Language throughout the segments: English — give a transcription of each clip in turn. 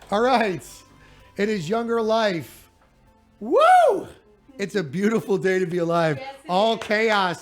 All right. It is Younger Life. Woo! It's a beautiful day to be alive. Yes, it All is. chaos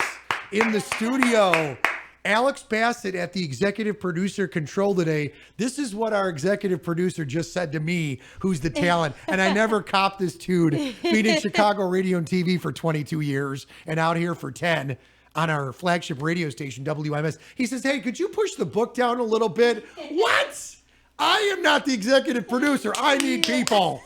in the studio. Alex Bassett at the executive producer control today. This is what our executive producer just said to me, who's the talent. And I never copped this dude. Being in Chicago radio and TV for 22 years and out here for 10 on our flagship radio station, WMS. He says, hey, could you push the book down a little bit? What? I am not the executive producer. I need people.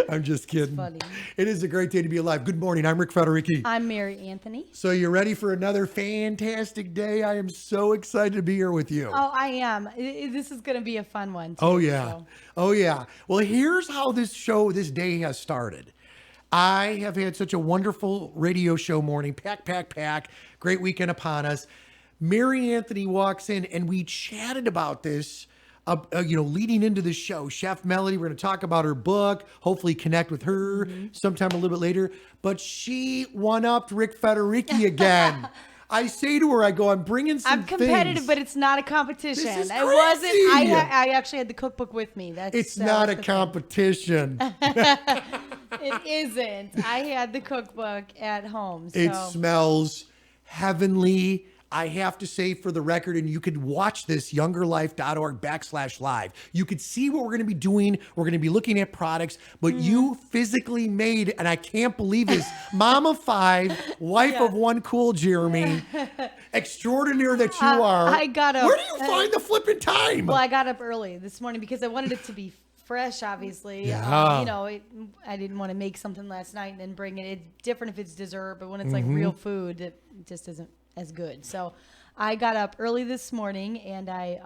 I'm just kidding. funny. It is a great day to be alive. Good morning. I'm Rick Federici. I'm Mary Anthony. So you ready for another fantastic day? I am so excited to be here with you. Oh, I am. This is going to be a fun one, too. Oh, yeah. So. Oh, yeah. Well, here's how this day has started. I have had such a wonderful radio show morning. Pack. Great weekend upon us. Mary Anthony walks in and we chatted about this, leading into the show. Chef Melody, we're going to talk about her book, hopefully connect with her sometime a little bit later. But she one-upped Rick Federici again. I say to her, I'm bringing some I'm competitive, things. but it's not a competition. This is It wasn't. crazy. I actually had the cookbook with me. It's not a competition. It isn't. I had the cookbook at home. So. It smells heavenly. I have to say for the record, and you could watch this, YoungerLife.org/live. You could see what we're going to be doing. We're going to be looking at products, but you physically made, and I can't believe this, mom of 5, wife of one cool Jeremy, extraordinaire that you are. I got up. Where do you find the flipping time? Well, I got up early this morning because I wanted it to be fresh, obviously. Yeah. I didn't want to make something last night and then bring it. It's different if it's dessert, but when it's like real food, it just isn't as good. So I got up early this morning and I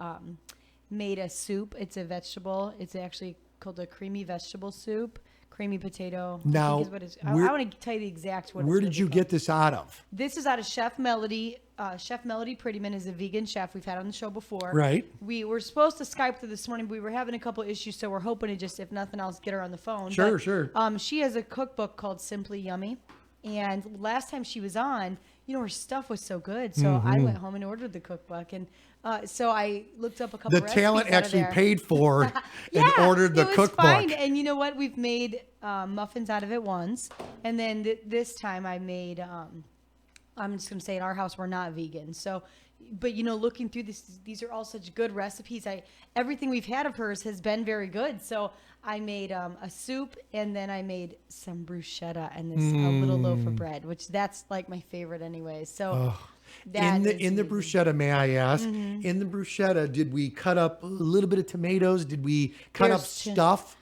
made a soup. It's a vegetable. It's actually called a creamy vegetable soup. Creamy potato. Now, I think is what it's, I want to tell you the exact what where it's did you get this out of? This is out of Chef Melody. Chef Melody Prettyman is a vegan chef we've had on the show before. Right. We were supposed to Skype through this morning, but we were having a couple issues, so we're hoping to just, if nothing else, get her on the phone. Sure, but, sure. She has a cookbook called Simply Yummy, and last time she was on, her stuff was so good, so I went home and ordered the cookbook, and so I looked up a couple. The talent recipes out of actually there. paid for and ordered the it was cookbook. Fine. And you know what? We've made muffins out of it once, and then this time I made. I'm just gonna say, in our house we're not vegan, so. But looking through this, these are all such good recipes. Everything we've had of hers has been very good. So I made a soup, and then I made some bruschetta and a little loaf of bread, which that's like my favorite anyway. So. In the bruschetta, may I ask? In the bruschetta, did we cut up a little bit of tomatoes? Did we cut up stuff?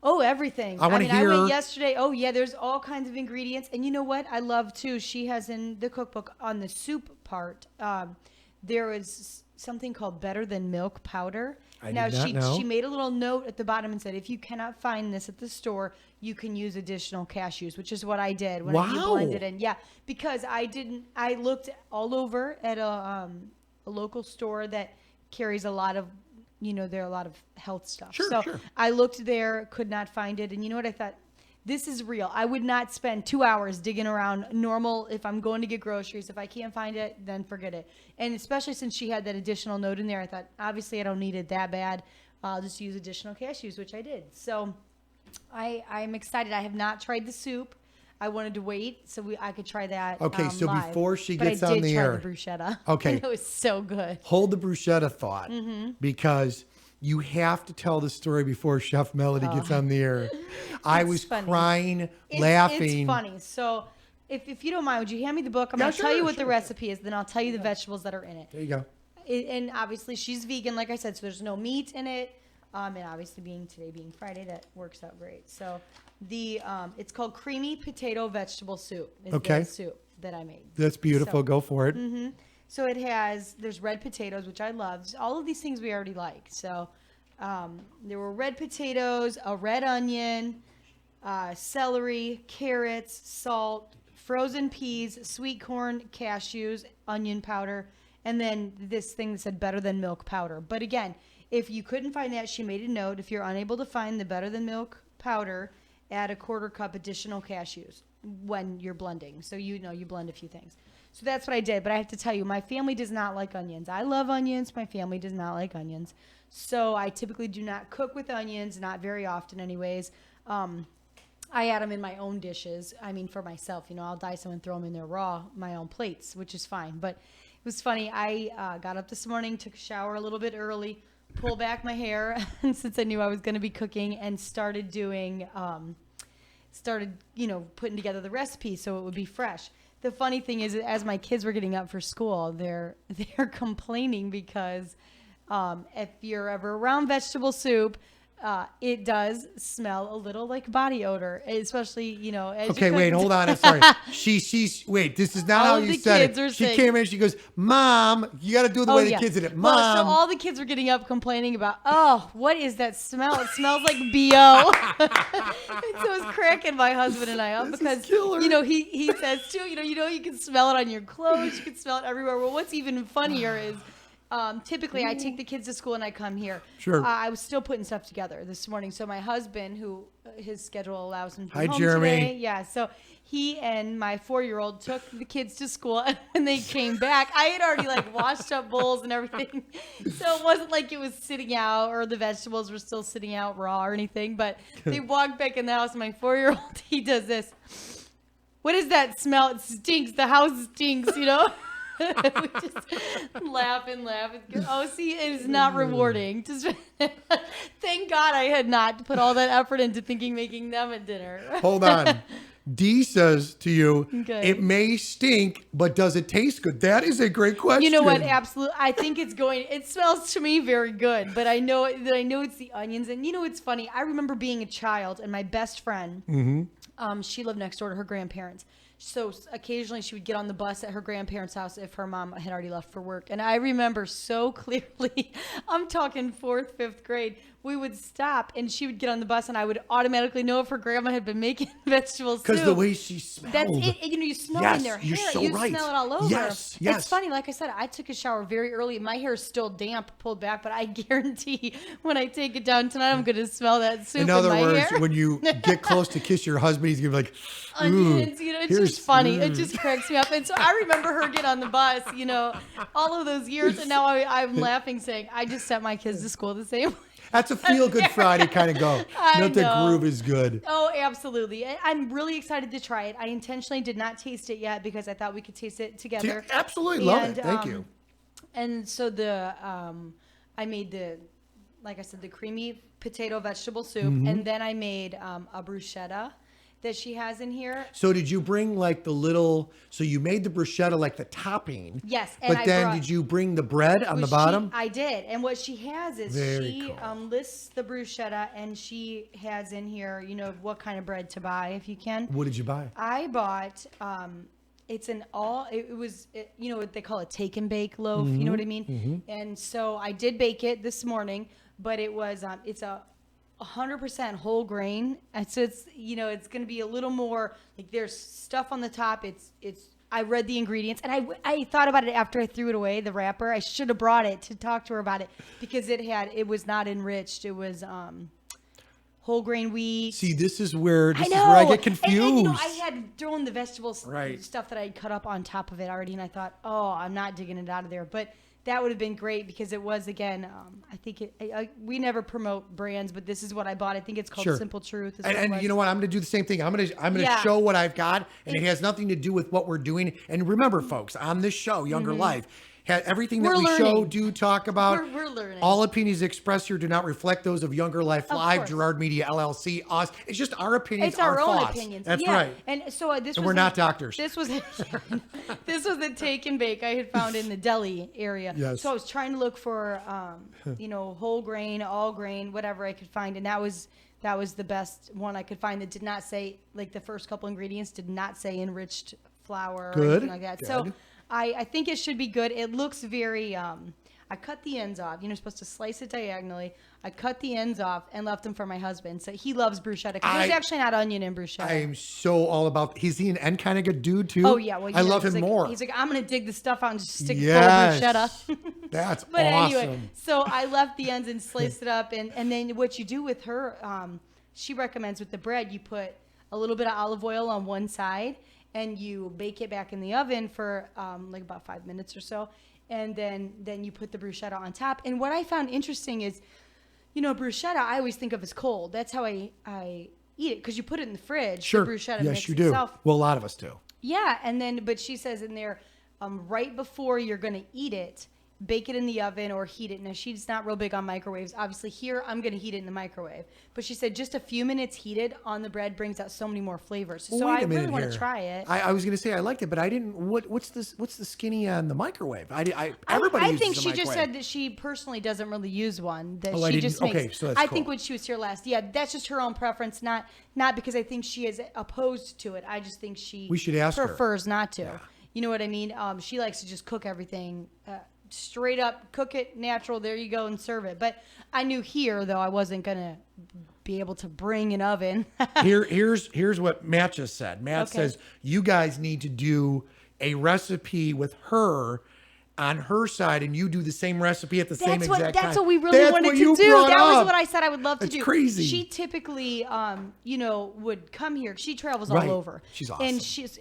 Oh, everything. I want to hear. I went yesterday. Oh, yeah, there's all kinds of ingredients. And you know what? I love, too, she has in the cookbook on the soup part, there is something called Better Than Milk powder. I did not know. She made a little note at the bottom and said, if you cannot find this at the store, you can use additional cashews, which is what I did when I blended in. Yeah, because I looked all over at a local store that carries a lot of, there are a lot of health stuff. Sure. I looked there, could not find it. And you know what I thought? This is real. I would not spend 2 hours digging around normal if I'm going to get groceries. If I can't find it, then forget it. And especially since she had that additional note in there, I thought, obviously I don't need it that bad. I'll just use additional cashews, which I did. So I'm excited. I have not tried the soup. I wanted to wait so I could try that. Okay, so live. before she gets on the But I did air. try the bruschetta. Okay. It was so good. Hold the bruschetta thought because you have to tell the story before Chef Melody gets on the air. I was funny. crying, laughing. It's funny. So if you don't mind, would you hand me the book? I'm going to tell you what the recipe is, then I'll tell you the vegetables that are in it. There you go. And obviously she's vegan, like I said, so there's no meat in it. And obviously today being Friday, that works out great. So it's called Creamy Potato Vegetable Soup. Is the soup that I made. That's beautiful. So, Go for it. So there's red potatoes, which I love. All of these things we already like. So there were red potatoes, a red onion, celery, carrots, salt, frozen peas, sweet corn, cashews, onion powder, and then this thing that said Better Than Milk powder. But again, if you couldn't find that, she made a note. If you're unable to find the Better Than Milk powder, add a 1/4 cup additional cashews when you're blending. So you blend a few things. So that's what I did. But I have to tell you, my family does not like onions. I love onions. My family does not like onions. So I typically do not cook with onions, not very often anyways. I add them in my own dishes. I mean, for myself, I'll dice them and throw them in there raw, my own plates, which is fine. But it was funny. I got up this morning, took a shower a little bit early, pulled back my hair since I knew I was going to be cooking, and started doing, putting together the recipe so it would be fresh. The funny thing is, as my kids were getting up for school, they're complaining because if you're ever around vegetable soup, it does smell a little like body odor, especially, as Okay, you cook. wait, hold on. I'm sorry. Wait, this is not All how of you the said kids it. are She saying- came in, she goes, Mom, you got to do it the way the kids did it. Mom. Well, so all the kids were getting up complaining about, oh, what is that smell? It smells like BO. And so it was cracking my husband and I up because, he says too, you can smell it on your clothes. You can smell it everywhere. Well, what's even funnier is, typically I take the kids to school and I come here. Sure. I was still putting stuff together this morning. So my husband, who his schedule allows him to be Hi, home Jeremy. today. Yeah. So he and my 4-year-old took the kids to school, and when they came back, I had already washed up bowls and everything. So it wasn't like it was sitting out or the vegetables were still sitting out raw or anything, but they walked back in the house and my 4-year-old, he does this. What is that smell? It stinks. The house stinks, We just laugh and laugh. Oh, see, it is not rewarding. Just thank God I had not put all that effort into making them a dinner. Hold on. D says to you, Okay. It may stink, but does it taste good? That is a great question. You know what? Absolutely. I think it smells to me very good, but I know it's the onions. And it's funny. I remember being a child and my best friend, she lived next door to her grandparents. So occasionally she would get on the bus at her grandparents' house if her mom had already left for work. And I remember so clearly, I'm talking 4th, 5th grade, we would stop and she would get on the bus and I would automatically know if her grandma had been making vegetable soup. Because the way she smelled. That's it. You smell it in their hair. You're so you right. smell it all over. Yes. It's funny. Like I said, I took a shower very early. My hair is still damp, pulled back, but I guarantee when I take it down tonight, I'm going to smell that soup In other my words, hair. when you get close to kiss your husband, he's going to be like, onions, it's just funny. It just cracks me up. And so I remember her get on the bus, all of those years. And now I'm laughing saying, I just sent my kids to school the same way. That's a feel-good Friday kind of go. I The know. groove is good. Oh, absolutely. I'm really excited to try it. I intentionally did not taste it yet because I thought we could taste it together. Absolutely love it. Thank you. And so I made like I said, the creamy potato vegetable soup. And then I made a bruschetta that she has in here. So did you bring so you made the bruschetta like the topping. Yes. And But then did you bring the bread on the bottom? I did. And what she has is Very she cool. lists the bruschetta and she has in here, what kind of bread to buy if you can. What did you buy? I bought, what they call a take and bake loaf. You know what I mean? And so I did bake it this morning, but it was, it's a 100% whole grain. And so it's going to be a little more like there's stuff on the top. I read the ingredients and I thought about it after I threw it away, the wrapper. I should have brought it to talk to her about it because it was not enriched. It was, whole grain wheat. See, this is where I get confused. And, I had thrown the vegetables stuff that I had cut up on top of it already, and I thought, oh, I'm not digging it out of there. But that would have been great because it was, again, I think we never promote brands, but this is what I bought. I think it's called Simple Truth. And you know what? I'm going to do the same thing. I'm going to show what I've got, and it has nothing to do with what we're doing. And remember, folks, on this show, Younger Life, everything that we show, do talk about. We're learning. All opinions expressed here do not reflect those of Younger Life Live, Gerard Media LLC, us. It's just our opinions, it's our own thoughts. opinions. That's right. And so we're not doctors. This was a take and bake I had found in the deli area. Yes. So I was trying to look for whole grain, all grain, whatever I could find, and that was the best one I could find that did not say, like, the first couple ingredients did not say enriched flour or anything like that. Good. So I think it should be good. It looks very, I cut the ends off. You're supposed to slice it diagonally. I cut the ends off and left them for my husband. So he loves bruschetta because there's actually not onion in bruschetta. I am so all about, is he an end kind of good dude too? Oh, yeah. Well, I love him more. He's like, I'm going to dig the stuff out and just stick Yes. full bruschetta. That's But awesome. anyway, so I left the ends and sliced it up. And then what you do with her, she recommends with the bread, you put a little bit of olive oil on one side and you bake it back in the oven for like about 5 minutes or so. and then you put the bruschetta on top. And what I found interesting is, bruschetta I always think of as cold. That's how I eat it, because you put it in the fridge. Sure. The bruschetta Yes, makes you do. itself. Well, a lot of us do. Yeah, but she says in there, right before you're going to eat it, bake it in the oven or heat it. Now, she's not real big on microwaves. Obviously, here, I'm going to heat it in the microwave. But she said just a few minutes heated on the bread brings out so many more flavors. So I really want to try it. I was going to say I liked it, but I didn't. What's the skinny on the microwave? Everybody I uses think the she just microwave. said that she personally doesn't really use one. That Oh, I she didn't- just makes. okay, so that's I cool. think when she was here last, yeah, that's just her own preference. Not because I think she is opposed to it. I just think We should ask her. prefers not to. You know what I mean? She likes to just cook everything. Straight up, cook it natural. There you go, and serve it. But I knew here, though, I wasn't gonna be able to bring an oven. Here's what Matt just said. Matt says you guys need to do a recipe with her on her side, and you do the same recipe at the same exact time. That's what we really wanted to do. That was what I said I would love to do. That's crazy. She typically, would come here. She travels Right. all over. She's awesome. And she is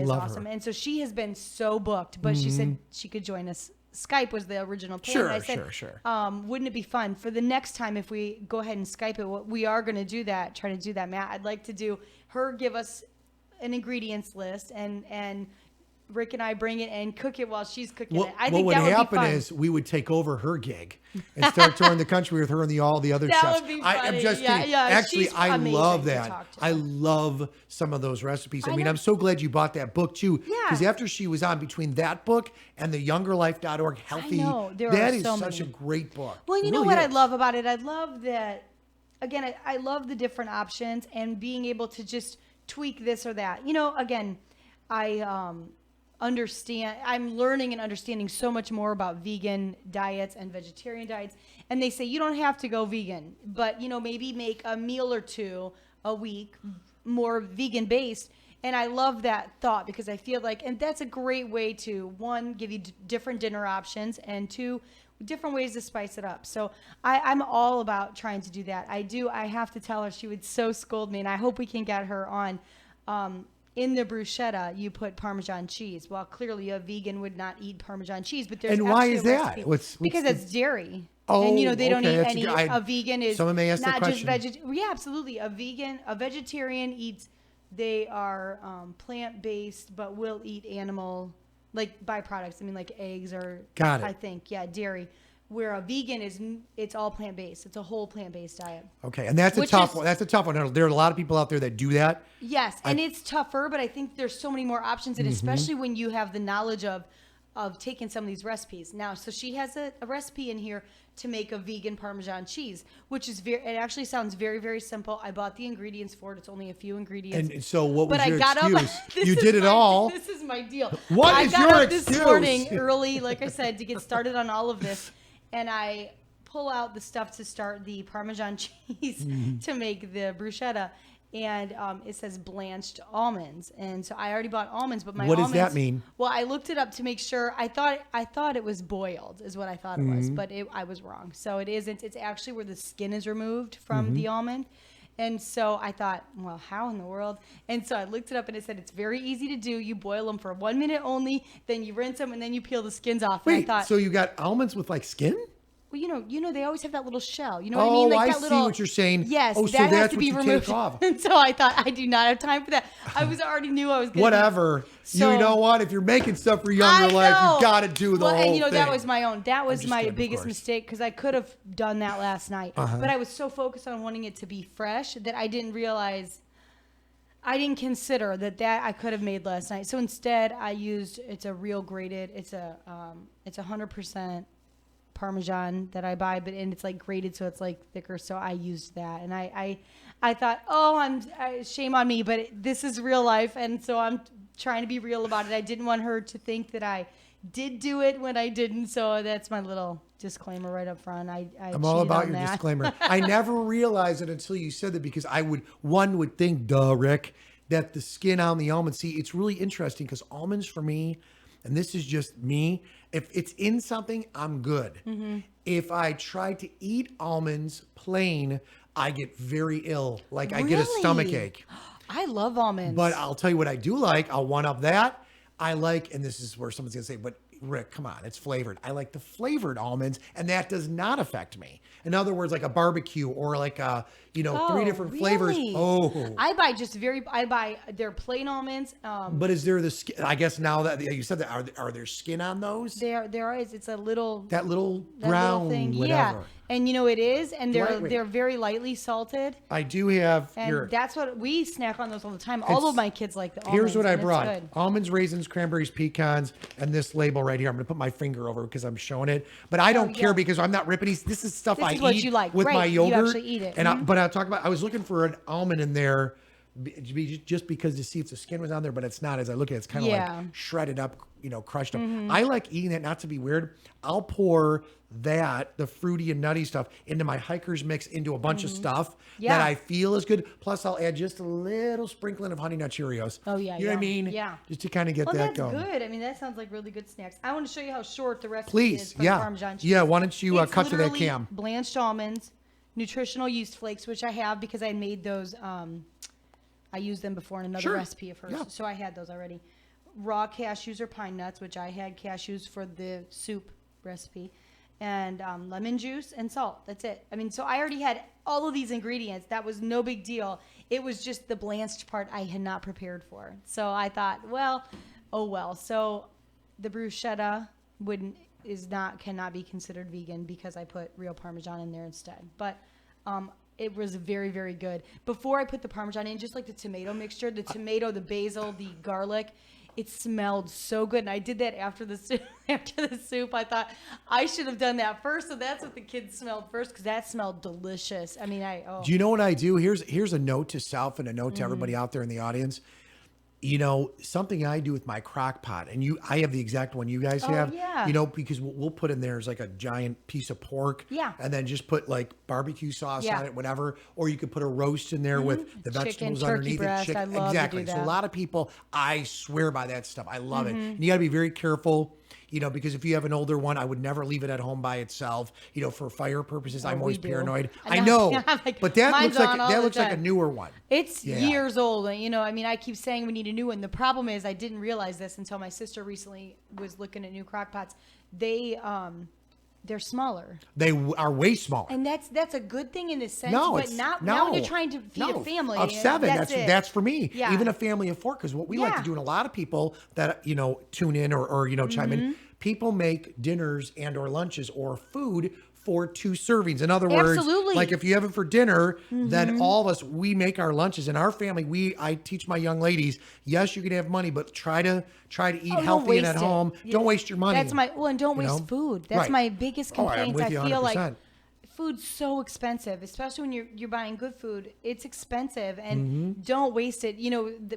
love awesome. her. And so she has been so booked, but she said she could join us. Skype was the original plan. Sure, I said, sure. Wouldn't it be fun for the next time if we go ahead and Skype it? We are going to do that, try to do that, Matt. I'd like to do her give us an ingredients list and Rick and I bring it and cook it while she's cooking it. I think what that would would happen be fun. is we would take over her gig and start touring the country with her and all the other That chefs. would be I'm funny. just Yeah, kidding. yeah, Actually, she's I amazing love to that. talk to. I love some of those recipes. I I mean, know. I'm so glad you bought that book too. Yeah. Because after she was on, between that book and the YoungerLife.org Healthy, know. There that are is so such many. a great book. Well, you It know really what I is. love about it? I love that, again, I love the different options and being able to just tweak this or that. Again, I'm learning and understanding so much more about vegan diets and vegetarian diets. And they say you don't have to go vegan, but, maybe make a meal or two a week more vegan based. And I love that thought because I feel like, and that's a great way to, one, give you different dinner options, and two, different ways to spice it up. So I'm all about trying to do that. I have to tell her, she would so scold me, and I hope we can get her on. In the bruschetta, you put Parmesan cheese. Well, clearly a vegan would not eat Parmesan cheese, but there's And why actually is a that? recipe. What's because the- it's dairy. Oh, And they don't okay, eat that's any. a vegan is someone may ask that not just question. Yeah, absolutely. A vegetarian eats. They are plant-based, but will eat animal like byproducts. I mean, like eggs or. Got it. I think dairy. Where a vegan it's all plant-based. It's a whole plant-based diet. Okay, and that's a Which tough is- one. That's a tough one. There are a lot of people out there that do that. Yes, and it's tougher, but I think there's so many more options, and especially when you have the knowledge of taking some of these recipes. Now, so she has a recipe in here to make a vegan Parmesan cheese, which is it actually sounds very, very simple. I bought the ingredients for it. It's only a few ingredients. And so what was But your I got excuse? up. This You is did it my- all. This is my deal. What I is got your up this excuse? morning early, like I said, to get started on all of this, and I pull out the stuff to start the Parmesan cheese to make the bruschetta. And it says blanched almonds, and so I already bought almonds. But my What does almonds, that mean? Well, I looked it up to make sure. I thought it was boiled, is what I thought it was, but I was wrong. So it isn't. It's actually where the skin is removed from the almond. And so I thought, well, how in the world? And so I looked it up, and it said it's very easy to do. You boil them for 1 minute only, then you rinse them, and then you peel the skins off. And I Wait, thought, so you got almonds with like skin? well, they always have that little shell. You know what I mean? Oh, Like I that see little, what you're saying. Yes, Oh, so that has that's to what be you take removed. off. And so I thought I do not have time for that. I already knew I was going to. Whatever. So- you know what? If you're making stuff for I Younger Life, know. you got to do the well, whole and thing. that was my own. That was just my kidding, of biggest course. mistake because I could have done that last night. Uh-huh. But I was so focused on wanting it to be fresh that I didn't realize. I didn't consider that I could have made last night. So instead, I used it's a real grated. It's a 100% Parmesan that I buy, and it's like grated, so it's like thicker. So I used that, and I thought, oh, shame on me, but this is real life, and so I'm trying to be real about it. I didn't want her to think that I did do it when I didn't. So that's my little disclaimer right up front. I'm all about your disclaimer. I never realized it until you said that because one would think, duh, Rick, that the skin on the almond. See, it's really interesting because almonds for me, and this is just me, if it's in something, I'm good. Mm-hmm. If I try to eat almonds plain, I get very ill. Like I get a stomach Really? ache. I love almonds. But I'll tell you what I do like. I'll one up that. I like, and this is where someone's going to say, but Rick, come on, it's flavored. I like the flavored almonds, and that does not affect me. In other words, like a barbecue or like a, 3 different flavors. Really? Oh. I buy their plain almonds. But is there the skin? I guess now that you said that, are there skin on those? There is. It's a little That little that brown little thing. whatever. Yeah, and it is, and Lightweight. they're very lightly salted. I do have And that's what we snack on those all the time. All of my kids like the almonds. Here's what I and it's brought: good. almonds, raisins, cranberries, pecans, and this label right here. I'm gonna put my finger over because I'm showing it, but I don't care because I'm not ripping these. This is stuff This I is what eat you like. with Right. my You yogurt. actually eat it. And but I'll talk about. I was looking for an almond in there, just because to see if the skin was on there, but it's not. As I look at it, it's kind of like shredded up, crushed up. I like eating it. Not to be weird, I'll pour the fruity and nutty stuff into my hiker's mix into a bunch of stuff that I feel is good. Plus, I'll add just a little sprinkling of Honey Nut Cheerios. Oh yeah, you know what I mean? Yeah, just to kind of get well, that that's going. good. I mean, that sounds like really good snacks. I want to show you how short the recipe Please, is for yeah, the Parmesan cheese. yeah. Why don't you It's cut to that literally cam? Blanched almonds, nutritional yeast flakes, which I have because I made those. I used them before in another recipe of hers, so I had those already. Raw cashews or pine nuts, which I had cashews for the soup recipe, and lemon juice and salt. That's it. I mean, so I already had all of these ingredients. That was no big deal. It was just the blanched part I had not prepared for. So I thought, well, oh well. So the bruschetta cannot be considered vegan because I put real Parmesan in there instead. But it was very, very good. Before I put the Parmesan in, just like the tomato mixture, the tomato, the basil, the garlic, it smelled so good. And I did that after the soup. After the soup, I thought I should have done that first. So that's what the kids smelled first because that smelled delicious. I mean, Do you know what I do? Here's a note to self and a note to everybody out there in the audience. Something I do with my crock pot, and I have the exact one you guys have. Yeah. Because we'll put in there is like a giant piece of pork. Yeah. And then just put like barbecue sauce on it, whatever. Or you could put a roast in there with the vegetables turkey underneath breast. it. I love exactly. to do So a that. lot of people, I swear by that stuff. I love it. And you got to be very careful. Because if you have an older one, I would never leave it at home by itself. For fire purposes, I'm always we do. paranoid. I I know. know, Like, but that mine's looks on all like the a time. newer one. It's Yeah. years old. I mean, I keep saying we need a new one. The problem is I didn't realize this until my sister recently was looking at new crock pots. They're smaller. They are way smaller. And that's a good thing in a sense, No, but it's not no, now when you're trying to feed a family of 7. That's it. That's for me. Yeah. Even a family of 4, because what we like to Yeah. do, and a lot of people that tune in or chime in, people make dinners and or lunches or food for 2 servings. In other words, Absolutely. like if you have it for dinner, then all of us, we make our lunches. In our family, I teach my young ladies, yes, you can have money, but try to eat don't healthy and at waste it. home. Yeah. Don't waste your money. That's and don't waste food. That's Right. my biggest Oh, I'm complaint. with you I feel 100%. like food's so expensive, especially when you're buying good food. It's expensive, and don't waste it.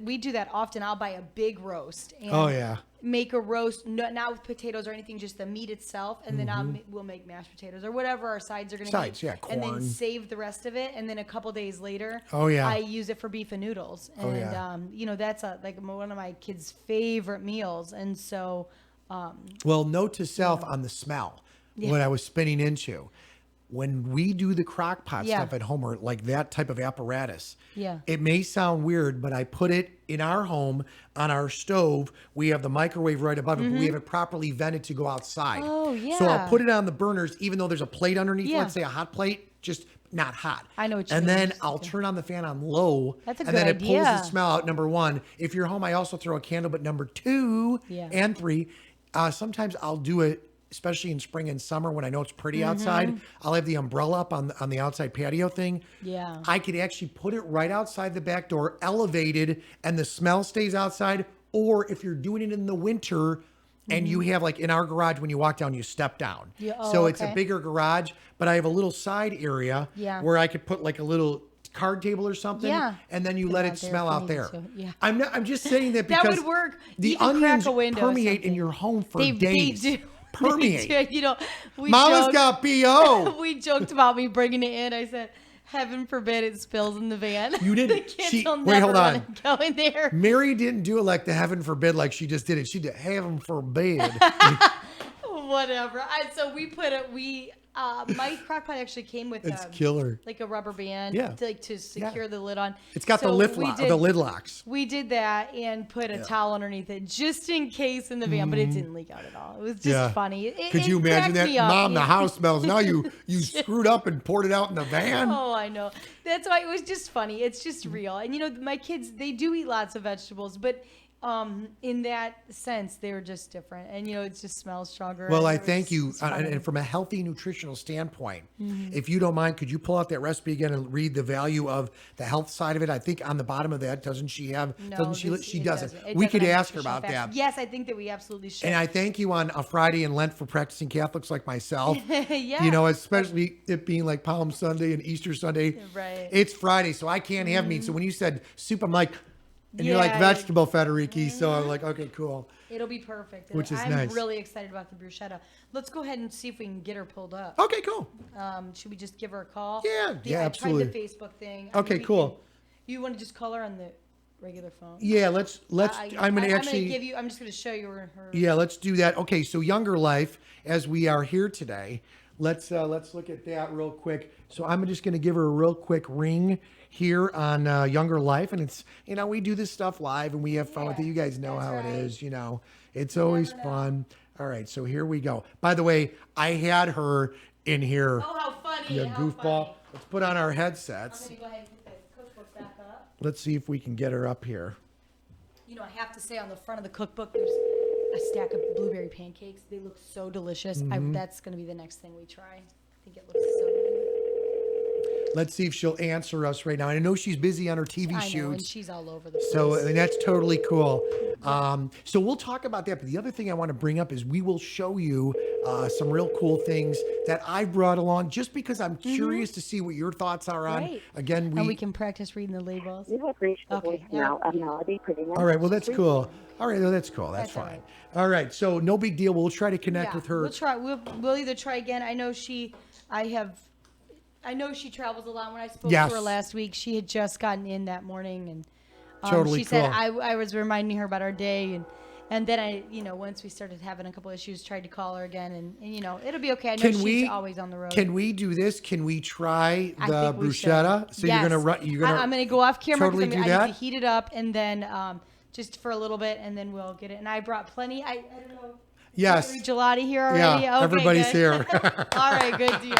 We do that often. I'll buy a big roast. And Oh, yeah. Make a roast, not with potatoes or anything, just the meat itself, and then we'll make mashed potatoes or whatever our sides are going to be. Sides, yeah, and then corn. save the rest of it, and then a couple days later, Oh, yeah. I use it for beef and noodles. And Oh, yeah. that's one of my kids' favorite meals, and so. Well, note to self on the smell, what I was spinning into. When we do the crock pot stuff at home, or like that type of apparatus, it may sound weird, but I put it in our home on our stove. We have the microwave right above it, but we have it properly vented to go outside. Oh, yeah. So I'll put it on the burners, even though there's a plate underneath, Yeah. let's say a hot plate, just not hot. I know what you and mean. then I'll turn on the fan on low. That's a and good then it pulls the idea. smell out, number 1. If you're home, I also throw a candle, but number 2 and 3, sometimes I'll do it, especially in spring and summer when I know it's pretty outside. I'll have the umbrella up on the outside patio thing. Yeah. I could actually put it right outside the back door, elevated, and the smell stays outside. Or if you're doing it in the winter and you have, like in our garage, when you walk down, you step down. Yeah. Oh, so it's a okay. bigger garage, but I have a little side area where I could put like a little card table or something, and then you let it out there smell if you out needed there. to. Yeah. I'm just saying that That because would work. the Even crack onions a window or permeate in something. your home for They days. do. Permeate. They do. We Mama's joked- got BO. We joked about me bringing it in. I said, heaven forbid it spills in the van. You didn't- The kids she- will wait, never hold want on. to go in there. Mary didn't do it like the heaven forbid, like she just did it. She did heaven forbid. Whatever. So we put it. My crock pot actually came with It's killer. like a rubber band Yeah. to secure the lid on. It's got So the lid locks. We did that and put a towel underneath it just in case in the van, but it didn't leak out at all. It was just funny. Could you imagine that? Mom, the house smells. Now you screwed up and poured it out in the van. Oh, I know. That's why it was just funny. It's just real. And my kids, they do eat lots of vegetables, but in that sense, they're just different. And it just smells stronger. Well, and I it was- thank you. it's funny. And from a healthy nutritional standpoint, if you don't mind, could you pull out that recipe again and read the value of the health side of it? I think on the bottom of that, doesn't she have? No, doesn't she? this- She it doesn't. doesn't. It We doesn't could have ask her nutritional about facts. that. Yes, I think that we absolutely should. And I thank you on a Friday in Lent for practicing Catholics like myself. Yeah. Especially it being like Palm Sunday and Easter Sunday. Right. It's Friday, so I can't have meat. So when you said soup, I'm like, and you're like Yeah. vegetable Federici. So I'm like, okay, cool. It'll be perfect. Which is I'm nice. really excited about the bruschetta. Let's go ahead and see if we can get her pulled up. Okay, cool. Should we just give her a call? Yeah, I absolutely. tried the Facebook thing. Okay, cool. You want to just call her on the regular phone? Yeah, let's. I'm gonna actually. I'm just gonna show you her. Yeah, let's do that. Okay, so Younger Life, as we are here today, let's look at that real quick. So I'm just going to give her a real quick ring here on Younger Life, and it's we do this stuff live and we have fun with it. You guys know how it is. It's always fun. All right, so here we go. By the way, I had her in here. Oh, how funny! You How goofball. funny. Let's put on our I'm headsets. gonna go ahead and put the cookbook back up. Let's see if we can get her up here. I have to say on the front of the cookbook, there's a stack of blueberry pancakes. They look so delicious. That's going to be the next thing we try. I think it looks so good. Let's see if she'll answer us right now. I know she's busy on her TV I shoots. know, and she's all over the place. So and that's totally cool. So we'll talk about that. But the other thing I want to bring up is we will show you some real cool things that I brought along just because I'm curious to see what your thoughts are on. Right. Again, and we can practice reading the labels. You have reached the Okay, voicemail of Melody Prettyman. all right. Well, that's cool. All right. No, that's cool. That's That's all fine. right. All right. So no big deal. We'll try to connect with her. We'll try. We'll either try again. I know she travels a lot. When I spoke Yes. to her last week, she had just gotten in that morning, and Totally she said cool. I was reminding her about our day, and then I once we started having a couple issues, tried to call her again, and it'll be okay. I know she's always on the road. Can we do this? Can we try I the think we should. bruschetta? So Yes. you're gonna run. I'm gonna go off camera totally because do I that? need to heat it up, and then just for a little bit, and then we'll get it. And I brought plenty. I don't know. Yes. Gelati here already. Yeah. Okay, Everybody's good. here. All right, good deal.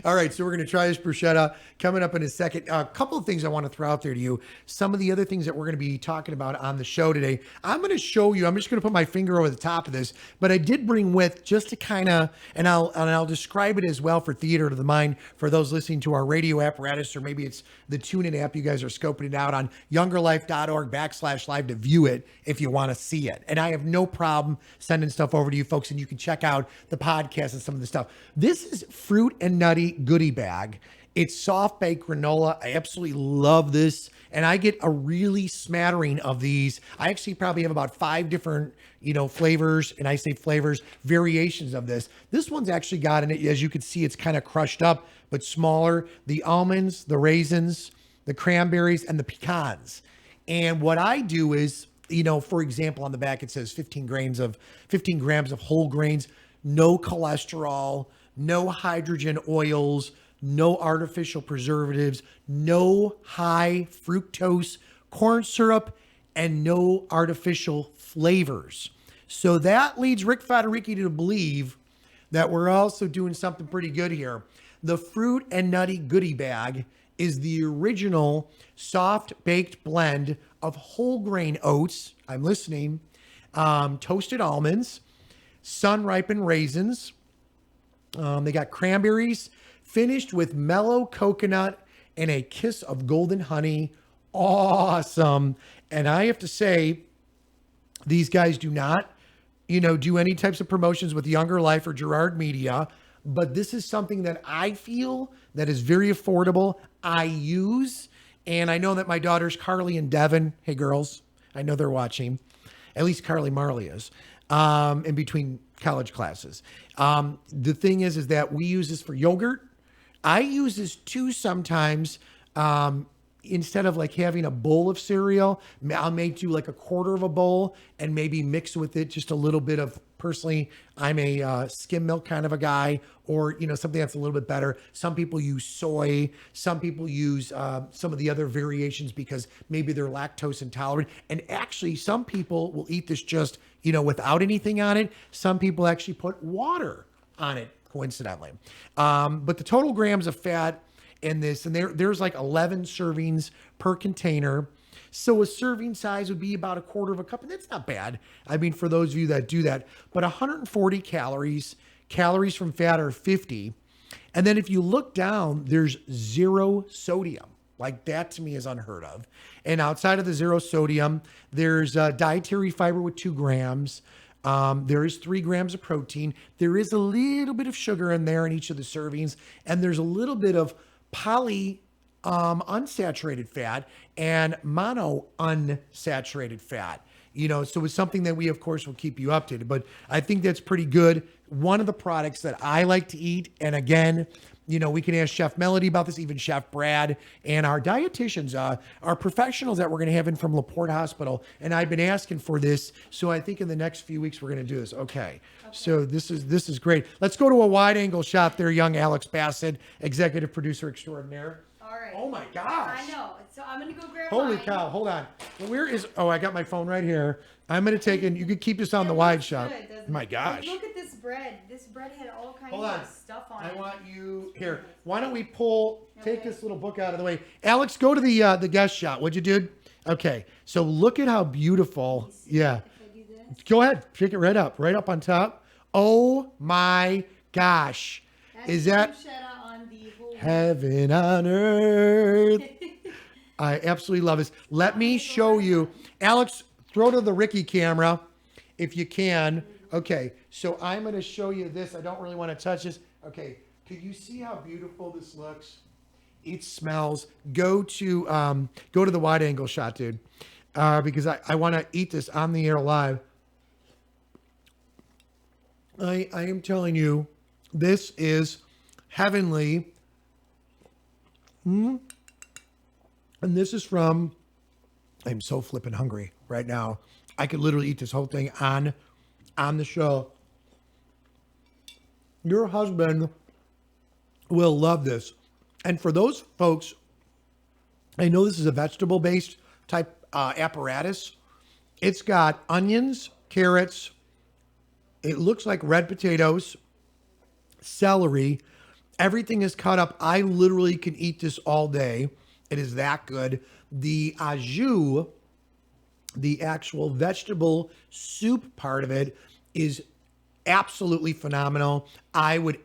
All right, so we're going to try this bruschetta coming up in a second. A couple of things I want to throw out there to you. Some of the other things that we're going to be talking about on the show today. I'm going to show you. I'm just going to put my finger over the top of this, but I did bring with just to kind of, and I'll describe it as well for theater to the mind for those listening to our radio apparatus, or maybe it's the TuneIn app. You guys are scoping it out on YoungerLife.org/live to view it if you want to see it. And I have no problem sending stuff over to you folks, and you can check out the podcast and some of the stuff. This is Fruit and Nutty goodie bag. It's soft baked granola. I absolutely love this. And I get a really smattering of these. I actually probably have about 5 different, flavors. And I say flavors, variations of this. This one's actually got in it, as you can see, it's kind of crushed up, but smaller. The almonds, the raisins, the cranberries, and the pecans. And what I do is, for example, on the back, it says 15 grams of whole grains, no cholesterol, no hydrogen oils, no artificial preservatives, no high fructose corn syrup, and no artificial flavors. So that leads Rick Federici to believe that we're also doing something pretty good here. The Fruit and Nutty goodie bag is the original soft baked blend of whole grain oats. I'm listening. Toasted almonds, sun ripened raisins. They got cranberries finished with mellow coconut and a kiss of golden honey. Awesome. And I have to say, these guys do not, do any types of promotions with Younger Life or Gerard Media, but this is something that I feel that is very affordable. I use, and I know that my daughters, Carly and Devin, hey girls, I know they're watching. At least Carly Marley is, in between college classes. The thing is that we use this for yogurt. I use this too sometimes instead of like having a bowl of cereal, I'll make you like a quarter of a bowl and maybe mix with it just a little bit of, personally, I'm a skim milk kind of a guy, or, something that's a little bit better. Some people use soy. Some people use some of the other variations because maybe they're lactose intolerant. And actually, some people will eat this just, without anything on it. Some people actually put water on it, coincidentally. But the total grams of fat in this, and there's like 11 servings per container. So a serving size would be about a quarter of a cup, and that's not bad. I mean, for those of you that do that, but 140 calories. Calories from fat are 50. And then if you look down, there's 0 sodium. Like, that to me is unheard of. And outside of the 0 sodium, there's dietary fiber with 2 grams. There is 3 grams of protein. There is a little bit of sugar in there in each of the servings. And there's a little bit of unsaturated fat and mono unsaturated fat. So it's something that we, of course, will keep you updated. But I think that's pretty good. One of the products that I like to eat, and again, we can ask Chef Melody about this, even Chef Brad, and our dietitians, our professionals that we're going to have in from LaPorte Hospital. And I've been asking for this, so I think in the next few weeks we're going to do this. Okay. So this is great. Let's go to a wide angle shot there, young Alex Bassett, executive producer extraordinaire. All right. Oh my gosh. I know. So I'm going to go grab Holy mine. cow. Hold on. Where is, I got my phone right here. I'm going to take it. You could keep this on the wide shot. Good, doesn't My it? gosh. Look at this bread. This bread had all kinds Hold on. of stuff on it. I want you here. Why don't we take Okay. this little book out of the way? Alex, go to the guest shot. What'd you do? Okay. So look at how beautiful. Yeah. If I do this, Go ahead. Pick it right up on top. Oh my gosh. Is that shout out on the whole heaven on earth? I absolutely love this. Let me show you. Alex, throw to the Ricky camera if you can. Okay, so I'm going to show you this. I don't really want to touch this. Okay, can you see how beautiful this looks? It smells. Go to the wide angle shot, dude, because I want to eat this on the air live. I am telling you, this is heavenly. And this is from, I'm so flipping hungry right now. I could literally eat this whole thing on the show. Your husband will love this. And for those folks, I know this is a vegetable-based type apparatus. It's got onions, carrots. It looks like red potatoes, celery. Everything is cut up. I literally can eat this all day. It is that good. The au jus, the actual vegetable soup part of it, is absolutely phenomenal. I would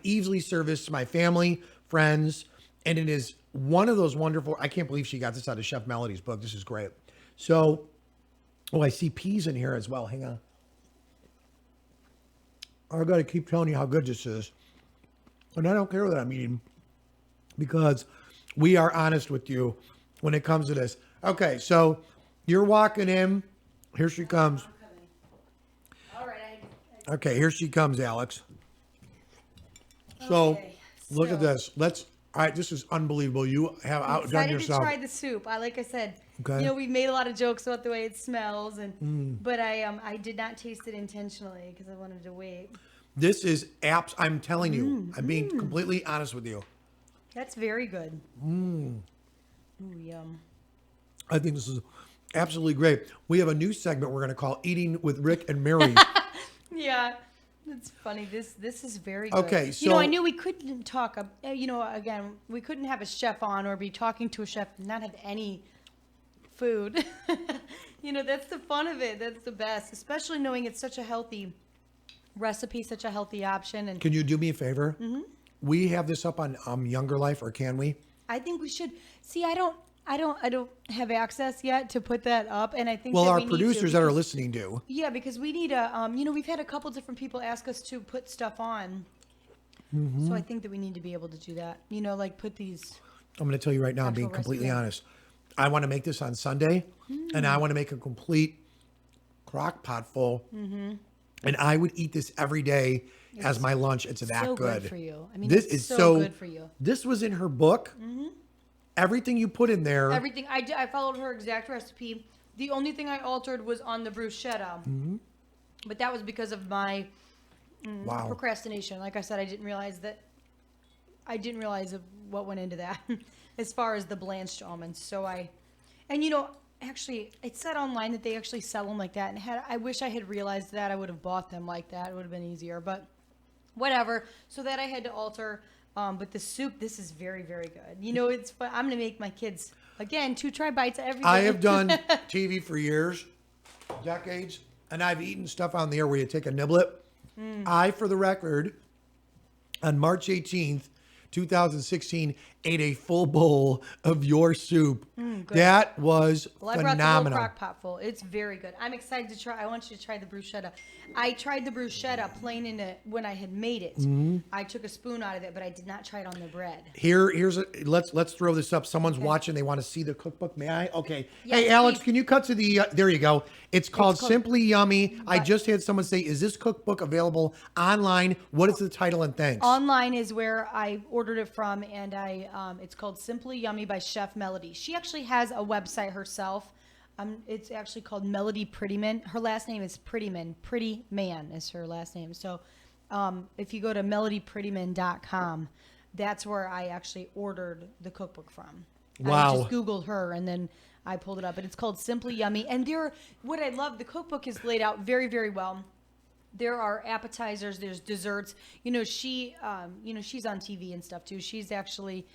easily serve this to my family, friends, and it is one of those wonderful. I can't believe she got this out of Chef Melody's book. This is great. So, I see peas in here as well. Hang on. I got to keep telling you how good this is. And I don't care that I'm eating, because we are honest with you when it comes to this. Okay, so you're walking in. Here she comes. All right. Okay, here she comes, Alex. So Okay, look at so- this. All right, this is unbelievable. You have outdone Excited yourself. to try the soup. Like I said, Okay. we've made a lot of jokes about the way it smells, but I did not taste it intentionally because I wanted to wait. This is apps. I'm telling you. I'm being completely honest with you. That's very good. Ooh, yum. I think this is absolutely great. We have a new segment we're going to call Eating with Rick and Mary. Yeah, it's funny. This is very good. Okay, I so- knew we couldn't talk. Again, we couldn't have a chef on or be talking to a chef and not have any food. That's the fun of it. That's the best, especially knowing it's such a healthy recipe, such a healthy option. And Can you do me a favor? Mm-hmm. We have this up on YoungerLife, or can we? I think we should see. I don't have access yet to put that up, and I think Well, that our we need to, producers that are because- listening do. Yeah, because we need a. We've had a couple different people ask us to put stuff on. Mm-hmm. So I think that we need to be able to do that. Like put these. I'm going to tell you right now, I'm being Actual completely recipe. honest. I want to make this on Sunday, and I want to make a complete crock pot full. Mm-hmm. And I would eat this every day as my lunch. It's that so good. good for you. I mean, this it's is so good for you. This was in her book. Everything you put in there. Everything I followed her exact recipe. The only thing I altered was on the bruschetta, but that was because of my Wow. procrastination. Like I said, I didn't realize what went into that as far as the blanched almonds. So actually, it said online that they actually sell them like that, and I wish I had realized that. I would have bought them like that. It would have been easier, but whatever. So that I had to alter. But the soup, this is very, very good. It's fun. I'm gonna make my kids again try bites every day. I have done TV for years, decades, and I've eaten stuff on the air where you take a niblet. I, for the record, on March 18th, 2016, ate a full bowl of your soup. Good. That was Well, I brought the phenomenal. whole crock pot full. It's very good. I'm excited to try. I want you to try the bruschetta. I tried the bruschetta plain in it when I had made it. I took a spoon out of it, but I did not try it on the bread. Let's throw this up. Someone's watching. They want to see the cookbook. May I? Okay. Yes, Hey, Alex, please. can you cut to the? There you go. It's called called- Simply Yummy. I just had someone say, "Is this cookbook available online?" What is the title and thanks? Online is where I ordered it from, and it's called Simply Yummy by Chef Melody. She actually has a website herself. It's actually called Melody Prettyman. Her last name is Prettyman. Pretty Man is her last name. So if you go to melodyprettyman.com, that's where I actually ordered the cookbook from. Wow. I just Googled her, and then I pulled it up. But it's called Simply Yummy. And what I love, the cookbook is laid out very, very well. There are appetizers, there's desserts. She's on TV and stuff too. She's actually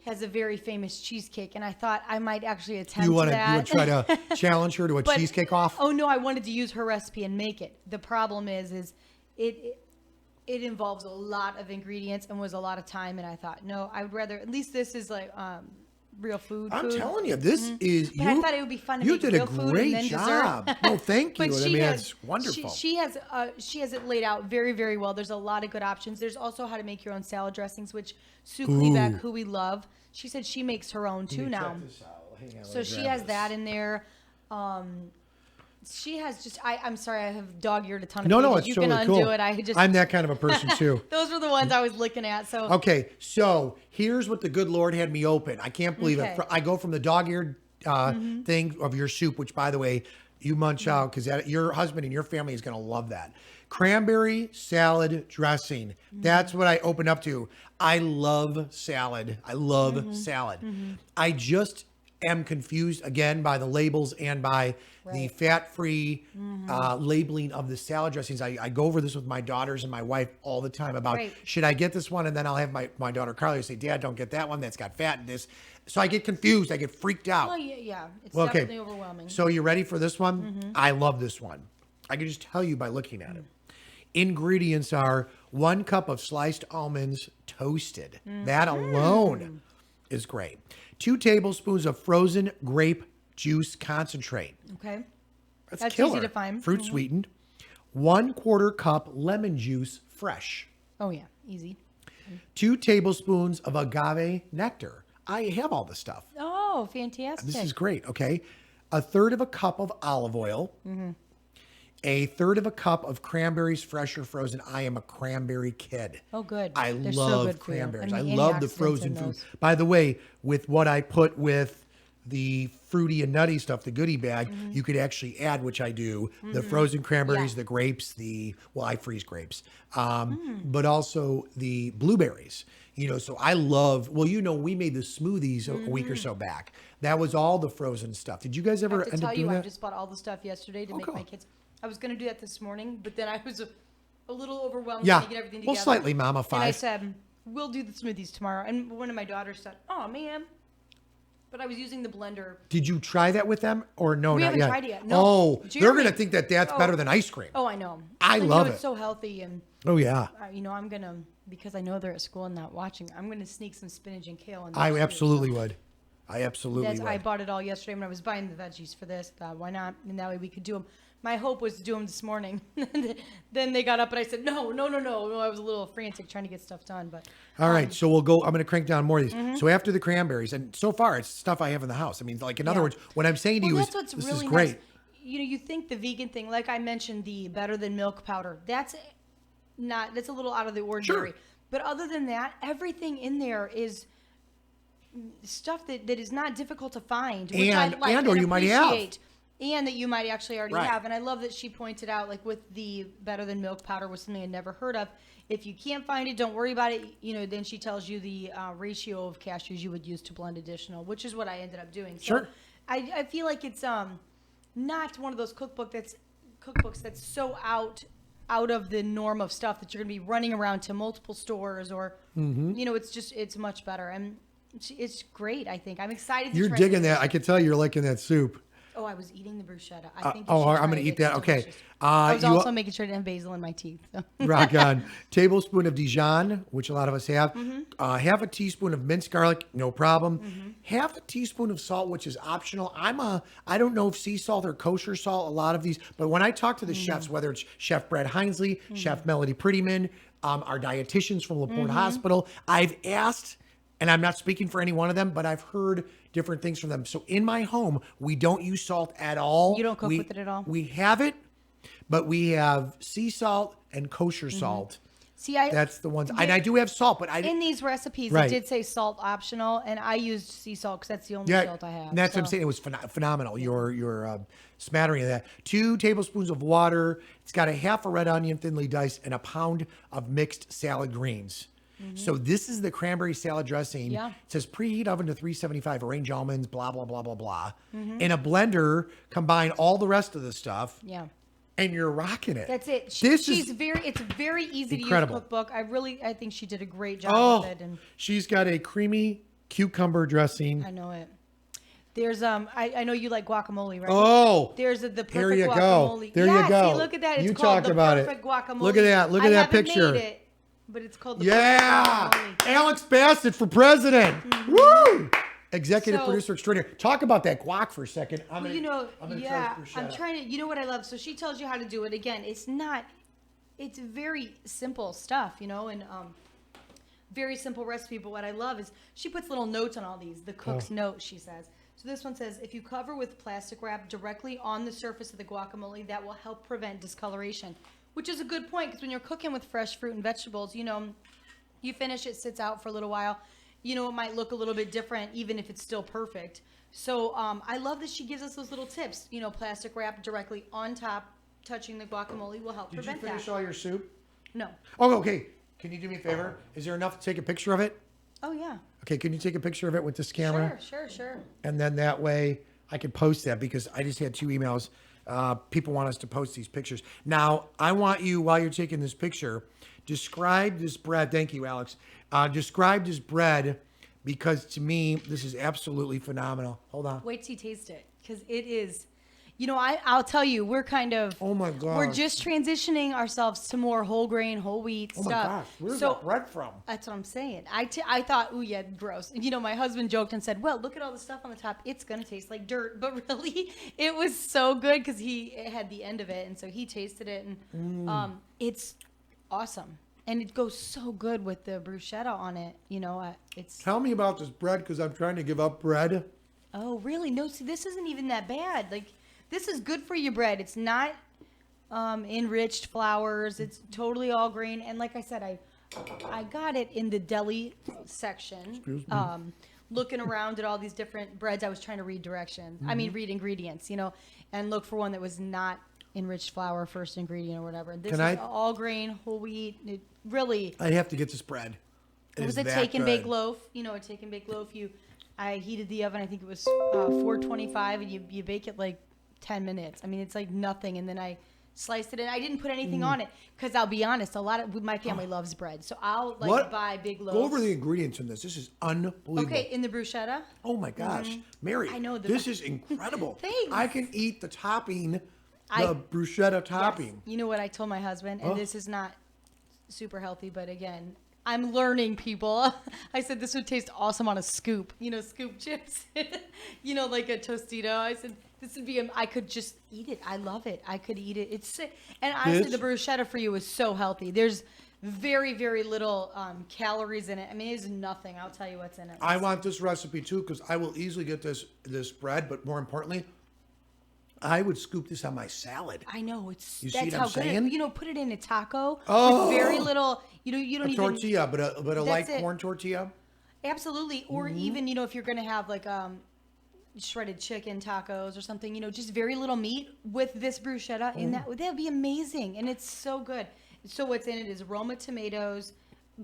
has a very famous cheesecake, and I thought I might actually attempt that. You would try to challenge her to a cheesecake off? Oh no, I wanted to use her recipe and make it. The problem is it involves a lot of ingredients and was a lot of time, and I thought, no, I would rather, at least this is like real food. I'm telling you, this is. But I thought it would be fun to make did real a food and great then job. dessert. No, thank you. But I she mean, has- that's wonderful. She has it laid out very, very well. There's a lot of good options. There's also how to make your own salad dressings, which Sue Klebeck, who we love, she said she makes her own too now. So she has that in there. She has just. I'm sorry, I have dog-eared a ton of No, pages. it's You totally can undo cool. it. I'm that kind of a person too. Those were the ones I was looking at. So Okay, so here's what the good Lord had me open. I can't believe it. Okay. I go from the dog-eared thing of your soup, which, by the way, you munch out because your husband and your family is going to love that. Cranberry salad dressing. That's what I open up to. I love salad. I love salad. I just am confused again by the labels and by the fat-free labeling of the salad dressings. I go over this with my daughters and my wife all the time about, Right. should I get this one? And then I'll have my daughter Carly say, Dad, don't get that one. That's got fat in this. So I get confused. I get freaked out. well, yeah, it's Well, okay. definitely overwhelming. So you ready for this one? I love this one. I can just tell you by looking at it. Ingredients are 1 cup of sliced almonds toasted. That alone is great. 2 tablespoons of frozen grape juice concentrate. Okay. That's That's killer. easy to find. Fruit sweetened. 1/4 cup lemon juice fresh. Oh yeah, easy. 2 tablespoons of agave nectar. I have all this stuff. Oh, fantastic. This is great. Okay. 1/3 cup of olive oil. 1/3 cup of cranberries, fresh or frozen. I am a cranberry kid. Oh, good. I They're so love good for you. cranberries. And I the love the antioxidants frozen in food. those. By the way, with what I put with the fruity and nutty stuff, the goodie bag, you could actually add, which I do, the frozen cranberries, Yeah. the grapes, I freeze grapes, but also the blueberries. So I love, we made the smoothies a week or so back. That was all the frozen stuff. Did you guys I ever have to end tell up you, doing I that? just bought all the stuff yesterday to Oh, make cool. my kids. I was going to do that this morning, but then I was a little overwhelmed Yeah. trying to get everything Well, together. slightly, Mama, And I 5. said, we'll do the smoothies tomorrow. And one of my daughters said, oh, man. But I was using the blender. Did you try that with them or no? We not haven't yet? tried it yet. No. Oh, they're Jeremy- going to think that that's better than ice cream. Oh, I know. I Like, love It's it. so healthy. And, Oh, yeah. I'm going to, because I know they're at school and not watching, I'm going to sneak some spinach and kale in there. I too. absolutely would. I absolutely That's, would. I bought it all yesterday when I was buying the veggies for this. Why not? And that way we could do them. My hope was to do them this morning. Then they got up and I said, no. I was a little frantic trying to get stuff done. But All right, so we'll go. I'm going to crank down more of these. Mm-hmm. So after the cranberries, and so far it's stuff I have in the house. I mean, like in other Yeah. words, what I'm saying to well, you that's is what's this really is great. nice. You think the vegan thing, like I mentioned, the better than milk powder. That's a little out of the ordinary. Sure. But other than that, everything in there is stuff that is not difficult to find, which And- I like and or you might have. appreciate, and that you might actually already Right. have. And I love that she pointed out, like with the Better Than Milk powder was something I'd never heard of. If you can't find it, don't worry about it. You know, then she tells you the ratio of cashews you would use to blend additional, which is what I ended up doing. So Sure. I feel like it's not one of those cookbooks that's so out of the norm of stuff that you're going to be running around to multiple stores or you know, it's much better, and it's great. I think I'm excited to You're try digging this. that. I can tell you're liking that soup. Oh, I was eating the bruschetta. I think I'm you should going try to it. eat that. It's Okay. delicious. I was You- also making sure to have basil in my teeth. So. Rock on. Tablespoon of Dijon, which a lot of us have. Mm-hmm. Half a teaspoon of minced garlic, no problem. Half a teaspoon of salt, which is optional. I don't know if sea salt or kosher salt, a lot of these, but when I talk to the chefs, whether it's Chef Brad Hinesley, Chef Melody Prettyman, our dietitians from LaPorte Hospital, I've asked, and I'm not speaking for any one of them, but I've heard different things from them. So in my home, we don't use salt at all. You don't cook with it at all? We have it, but we have sea salt and kosher salt. See, That's the ones. And I do have salt, but I in these recipes Right. it did say salt optional, and I used sea salt because that's the only yeah, salt I have. and that's what I'm so. saying. It was phenomenal. Your smattering of that. 2 tablespoons of water. It's got a half a red onion thinly diced and a pound of mixed salad greens. So this is the cranberry salad dressing. Yeah. It says preheat oven to 375, arrange almonds, blah, blah, blah, blah, blah. In a blender, combine all the rest of the stuff, Yeah. and you're rocking it. That's it. This It's is very easy incredible. to use cookbook. I think she did a great job Oh, with it, and she's got a creamy cucumber dressing. I know it. There's I know you like guacamole, right? Oh, There's the perfect there you guacamole. go. There yeah, you go. See, look at that. It's You called talked the about it. perfect guacamole. Look at that. Look at I that haven't picture. Made it, but it's called the Yeah, perfect guacamole. Alex Bassett for president. Woo! Executive So- producer extraordinary. Talk about that guac for a second. I'm gonna, You know, I'm gonna yeah, try this I'm bruschetta. trying to. You know what I love? So she tells you how to do it. Again, it's very simple stuff, you know, and very simple recipe. But what I love is she puts little notes on all these. The cook's note, she says. So this one says, if you cover with plastic wrap directly on the surface of the guacamole, that will help prevent discoloration. Which is a good point, because when you're cooking with fresh fruit and vegetables, you know, you finish it, sits out for a little while. You know, it might look a little bit different, even if it's still perfect. So I love that she gives us those little tips. You know, plastic wrap directly on top, touching the guacamole will help Did you prevent finish that. all your soup? No. Oh, okay. Can you do me a favor? Is there enough to take a picture of it? Oh, yeah. Okay, can you take a picture of it with this camera? Sure. And then that way I can post that, because I just had 2 emails. People want us to post these pictures. Now, I want you, while you're taking this picture, describe this bread. Thank you, Alex. Describe this bread, because to me, this is absolutely phenomenal. Hold on. Wait till you taste it, because it is. You know, I'll tell you, we're kind of. Oh my gosh. We're just transitioning ourselves to more whole grain, whole wheat Oh stuff. my gosh, where's that bread from? That's what I'm saying. I thought, ooh, yeah, gross. You know, my husband joked and said, well, look at all the stuff on the top. It's going to taste like dirt. But really, it was so good because he had the end of it. And so he tasted it. And it's awesome. And it goes so good with the bruschetta on it. You know, it's. Tell me about this bread, because I'm trying to give up bread. Oh, really? No, see, this isn't even that bad. Like, this is good for your bread. It's not enriched flours. It's totally all grain. And like I said, I got it in the deli section. Excuse me. Looking around at all these different breads, I was trying to read directions. I mean, read ingredients, you know, and look for one that was not enriched flour, first ingredient or whatever. This Can is I- all grain, whole wheat. It really. I have to get this bread. It was is a that take and bake good. loaf. You know, a take and bake loaf. I heated the oven. I think it was 425, and you bake it like 10 minutes. I mean, it's like nothing. And then I sliced it, and I didn't put anything on it because I'll be honest, a lot of my family loves bread, so I'll like What? buy big loaves. Go over the ingredients in this. This is unbelievable. Okay, in the bruschetta. Oh my gosh, Mary! I know that- this is incredible. Thanks. I can eat the topping, I- the bruschetta topping. You know what I told my husband, and Oh. this is not super healthy, but again, I'm learning, people. I said this would taste awesome on a scoop. You know, scoop chips. You know, like a Tostito. I said this would be. I could just eat it. I love it. I could eat it. It's and honestly, This- the bruschetta for you is so healthy. There's very, very little calories in it. I mean, it's nothing. I'll tell you what's in it. I want this recipe too, because I will easily get this bread. But more importantly, I would scoop this on my salad. I know it's. You see that's what how I'm good. saying? You know, put it in a taco Oh. with very little. You know, you don't A even. tortilla, but a light That's it. corn tortilla. Absolutely. Or even, if you're going to have like shredded chicken tacos or something, just very little meat with this bruschetta in that would be amazing. And it's so good. So what's in it is Roma tomatoes,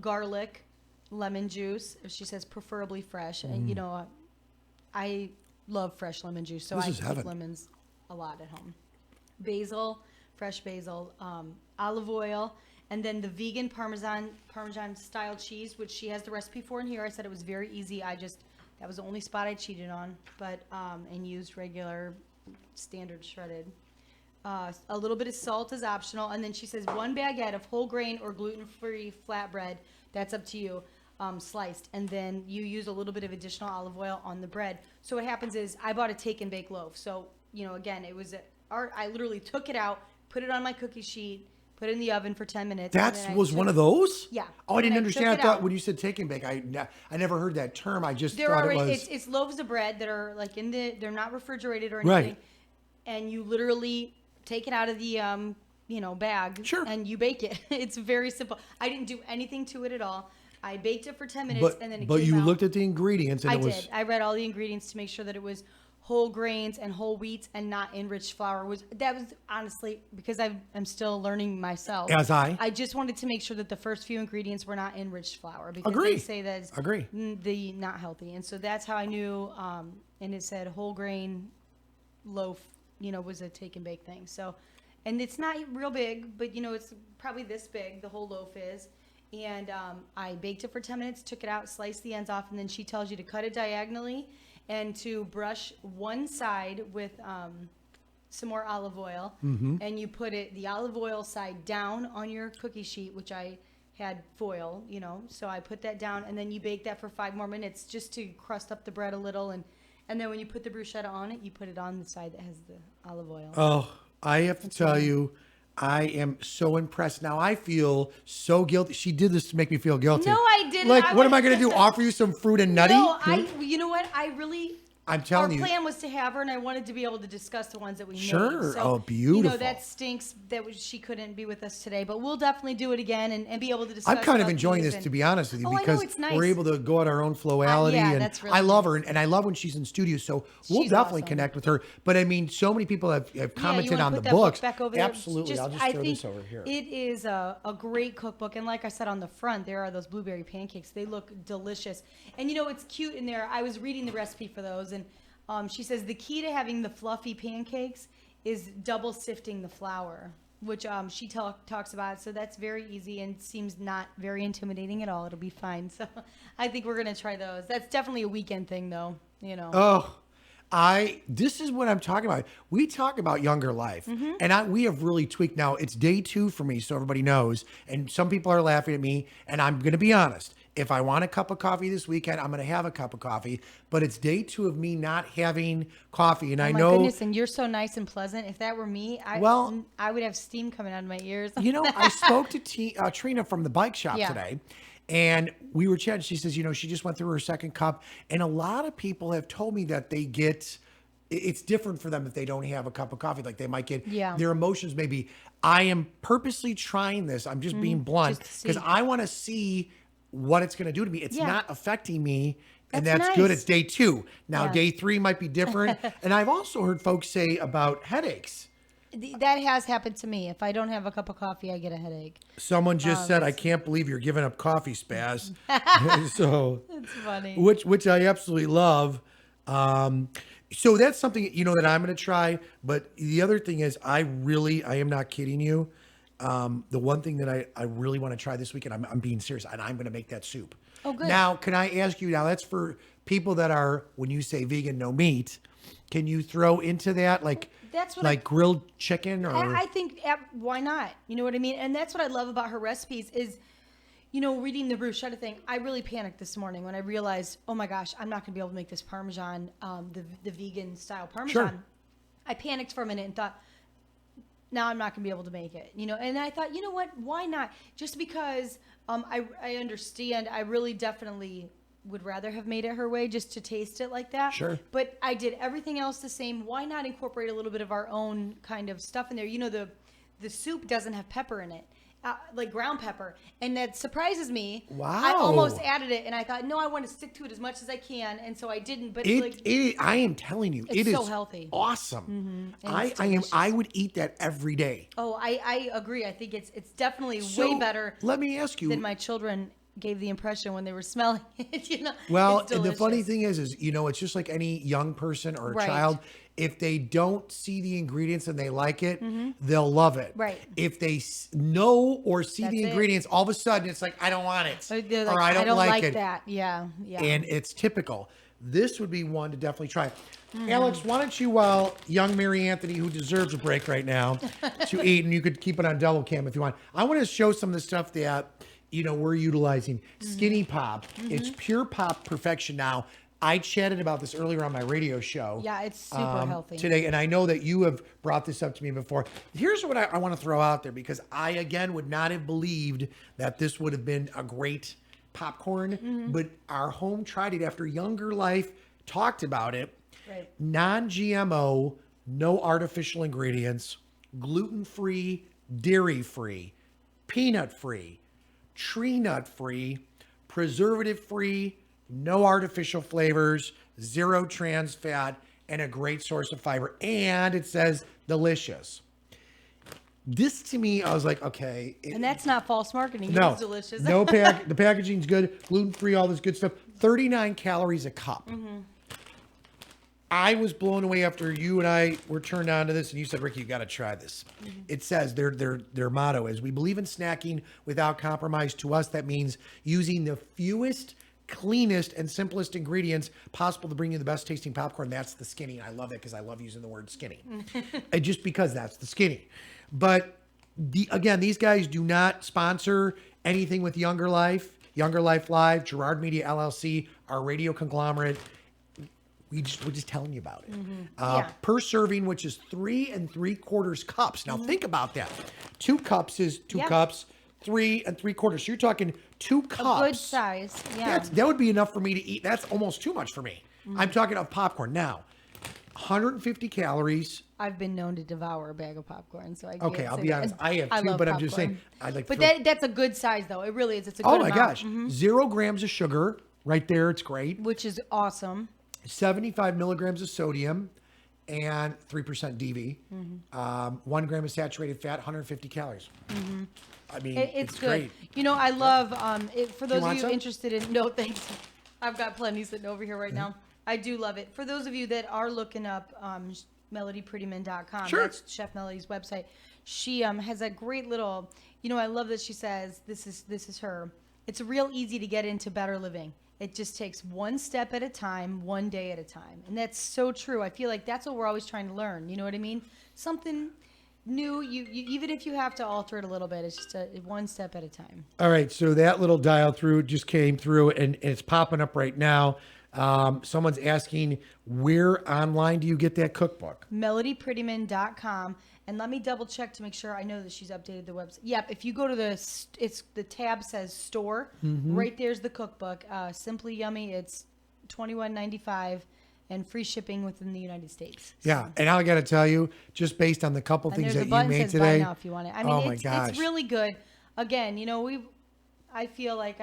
garlic, lemon juice. She says preferably fresh. And, I love fresh lemon juice. So This I is keep heaven. lemons a lot at home. Basil, fresh basil, olive oil, and then the vegan Parmesan style cheese, which she has the recipe for in here. I said it was very easy. That was the only spot I cheated on, but and used regular standard shredded. A little bit of salt is optional, and then she says 1 baguette of whole grain or gluten-free flatbread. That's up to you. Sliced, and then you use a little bit of additional olive oil on the bread. So what happens is I bought a take and bake loaf. So again, it was I literally took it out, put it on my cookie sheet, put it in the oven for 10 minutes. That was one of those? Yeah. Oh, I didn't And I understand. took I it thought out. when you said take and bake, I never heard that term. I just They're thought already it was. it's loaves of bread that are like they're not refrigerated or Right. anything, and you literally take it out of the bag. Sure. And you bake it. It's very simple. I didn't do anything to it at all. I baked it for 10 minutes, and then it But came you out. looked at the ingredients and I it was. did. I read all the ingredients to make sure that it was whole grains and whole wheats and not enriched flour. That was honestly because I'm still learning myself. As I. I just wanted to make sure that the first few ingredients were not enriched flour because Agree. they say that is Agree. the not healthy. And so that's how I knew. And it said whole grain loaf, was a take and bake thing. So, and it's not real big, but it's probably this big. The whole loaf is. And I baked it for 10 minutes, took it out, sliced the ends off, and then she tells you to cut it diagonally and to brush one side with some more olive oil. And you put the olive oil side down on your cookie sheet, which I had foil, so I put that down, and then you bake that for 5 more minutes just to crust up the bread a little. And then when you put the bruschetta on it, you put it on the side that has the olive oil. Oh, I have to tell you, I am so impressed. Now I feel so guilty. She did this to make me feel guilty. No, I didn't. Like, I what am I would- going to do? Offer you some fruit and nutty? No, you know what? I really. I'm telling our you. plan was to have her, and I wanted to be able to discuss the ones that we Sure. made. So, Oh, beautiful. that stinks that she couldn't be with us today, but we'll definitely do it again and be able to discuss. I'm kind of about enjoying these this, to be honest with you, Oh, I know, because it's nice. we're able to go at our own flowality. yeah, And that's really I love her, nice. and I love when she's in studio. So we'll She's definitely awesome. connect with her. But I mean, so many people have Yeah, you commented wanna on put the that book books. back over there? Absolutely. I'll just I throw think this over here. It is a great cookbook, and like I said on the front, there are those blueberry pancakes. They look delicious, and it's cute in there. I was reading the recipe for those, and she says the key to having the fluffy pancakes is double sifting the flour, which she talks about. So that's very easy and seems not very intimidating at all. It'll be fine. So I think we're gonna try those. That's definitely a weekend thing, though. Oh, this is what I'm talking about. We talk about Younger Life, and we have really tweaked. Now it's day 2 for me, so everybody knows. And some people are laughing at me, and I'm going to be honest. If I want a cup of coffee this weekend, I'm going to have a cup of coffee. But it's day 2 of me not having coffee, and I Oh my know. goodness, and you're so nice and pleasant. If that were me, I would have steam coming out of my ears. I spoke to Trina from the bike shop Yeah. today, and we were chatting. She says, she just went through her second cup, and a lot of people have told me that they get. It's different for them if they don't have a cup of coffee. Like they might get their emotions. Maybe I am purposely trying this. I'm just being blunt Just to because see. I want to see what it's going to do to me. It's Yeah. not affecting me. And That's that's good. nice. It's day 2. Now, Yeah. day 3 might be different. And I've also heard folks say about headaches. That has happened to me. If I don't have a cup of coffee, I get a headache. Someone just said, I can't believe you're giving up coffee, Spaz. So, That's funny. which I absolutely love. So that's something, that I'm going to try. But the other thing is, I am not kidding you. The one thing that I really want to try this weekend, I'm being serious, and I'm going to make that soup. Oh, good. Now, can I ask you, that's for people that are, when you say vegan, no meat, can you throw into that That's what like grilled chicken or? I think why not? You know what I mean? And that's what I love about her recipes is, reading the bruschetta thing. I really panicked this morning when I realized, oh my gosh, I'm not going to be able to make this Parmesan, the vegan style Parmesan. Sure. I panicked for a minute and thought, now I'm not going to be able to make it, and I thought, you know what, why not? Just because I understand, I really definitely would rather have made it her way just to taste it like that. Sure. But I did everything else the same. Why not incorporate a little bit of our own kind of stuff in there? The soup doesn't have pepper in it. like ground pepper, and that surprises me. Wow. I almost added it, and I thought, no, I want to stick to it as much as I can, and so I didn't. But I am telling you, it's it so is healthy. awesome. And it's I delicious. would eat that every day. Oh, I agree. I think it's definitely So, way better let me ask you. than my children gave the impression when they were smelling it. Well, it's and the funny delicious. thing is, it's just like any young person or a Right. child. If they don't see the ingredients and they like it, they'll love it. Right. If they know or see That's the it. ingredients, all of a sudden it's like, I don't want it. They're Or like, I don't like it. that. Yeah. And it's typical. This would be one to definitely try. Mm-hmm. Alex, why don't you, while young Mary Anthony, who deserves a break right now, to eat, and you could keep it on double cam if you want. I want to show some of the stuff that, we're utilizing. Skinny Pop. It's pure pop perfection now. I chatted about this earlier on my radio show. Yeah, it's super healthy. Today, and I know that you have brought this up to me before. Here's what I want to throw out there, because I, again, would not have believed that this would have been a great popcorn, but our home tried it after Younger Life talked about it. Right. Non-GMO, no artificial ingredients, gluten-free, dairy-free, peanut-free, tree nut-free, preservative-free, no artificial flavors, zero trans fat, and a great source of fiber. And it says delicious. This, to me, I was like, okay. And that's not false marketing. No, It's delicious. the packaging's good, gluten-free, all this good stuff. 39 calories a cup. I was blown away after you and I were turned on to this, and you said, Ricky, you got to try this. It says their motto is, we believe in snacking without compromise. To us, that means using the fewest, cleanest, and simplest ingredients possible to bring you the best tasting popcorn. That's the skinny. I love it because I love using the word skinny. And just because that's the skinny. But again, these guys do not sponsor anything with Younger Life, Younger Life Live, Gerard Media LLC, our radio conglomerate. We're just telling you about it. Per serving, which is 3 3/4 cups. Now think about that. 2 cups is 2 cups. 3 3/4. So you're talking 2 cups. A good size. Yeah. That would be enough for me to eat. That's almost too much for me. I'm talking of popcorn. Now, 150 calories. I've been known to devour a bag of popcorn, so I can't Okay, I'll say be that. honest. I have too, love but I'm just saying. popcorn. I'd like. But to that's a good size, though. It really is. It's a good oh my amount. gosh, 0 grams of sugar right there. It's great. Which is awesome. 75 milligrams of sodium and 3% DV. 1 gram of saturated fat, 150 calories. I mean, It's good. great. I love for those of want you some? interested in. No, thanks. I've got plenty sitting over here right now. I do love it. For those of you that are looking up MelodyPrettyman.com, Sure. that's Chef Melody's website. She has a great little. I love that she says this is her. It's real easy to get into better living. It just takes one step at a time, one day at a time. And that's so true. I feel like that's what we're always trying to learn. You know what I mean? Something new, you even if you have to alter it a little bit, it's just one step at a time. All right, so that little dial through just came through, and it's popping up right now. Someone's asking, where online do you get that cookbook? MelodyPrettyman.com. And let me double check to make sure I know that she's updated the website. Yep, if you go to the tab says store, right there's the cookbook. Simply Yummy. It's $21.95 and free shipping within the United States. Yeah, and I got to tell you, just based on the couple And things there's that a button you made that says today. buy now if you want it. I mean, oh my it's gosh. really good. Again, I feel like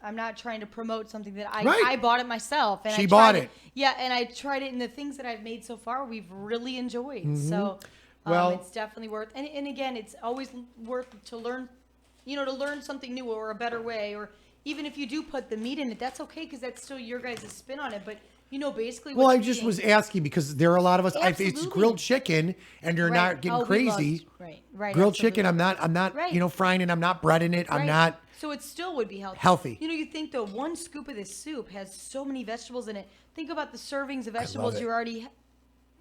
I'm not trying to promote something that Right. I bought it myself. And She I bought tried it. Yeah, and I tried it, and the things that I've made so far, we've really enjoyed. So Well- it's definitely worth. And again, it's always worth to learn, to learn something new or a better way. Or even if you do put the meat in it, that's okay because that's still your guys' spin on it. But basically. Well, what I you're just eating- was asking because there are a lot of us. It's Absolutely. grilled chicken, and you're Right. not getting Oh, we love- crazy. Right. Grilled absolutely. chicken. I'm not. Right. Frying it. I'm not breading it. I'm Right. not. So it still would be healthy. Healthy. You think though, one scoop of this soup has so many vegetables in it. Think about the servings of vegetables it. you're already.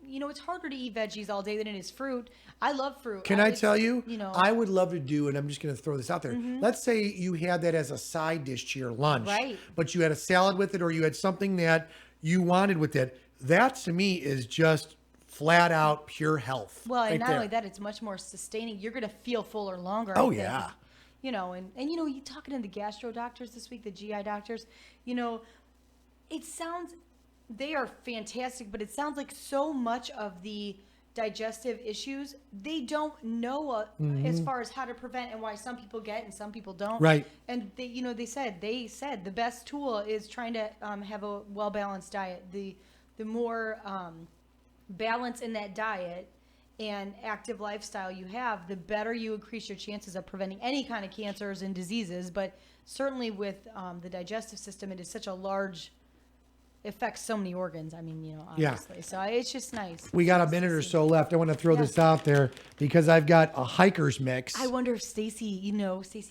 It's harder to eat veggies all day than it is fruit. I love fruit. Can I It's, tell you? know, I would love to do, and I'm just going to throw this out there. Let's say you had that as a side dish to your lunch, Right. but you had a salad with it, or you had something that you wanted with it. That to me is just flat out pure health. well, and right not there. only that, it's much more sustaining. You're gonna feel fuller longer. Oh, I think. yeah. You talking to the gastro doctors this week, the GI doctors. It sounds they are fantastic, but it sounds like so much of the digestive issues, they don't know as far as how to prevent and why some people get and some people don't. Right. And they said the best tool is trying to have a well-balanced diet. The more balance in that diet and active lifestyle you have, the better you increase your chances of preventing any kind of cancers and diseases. But certainly with the digestive system, it is such a large affects so many organs. I mean, obviously. Yeah. So it's just nice. We got a minute or so left. I want to throw this out there because I've got a hiker's mix. I wonder if Stacy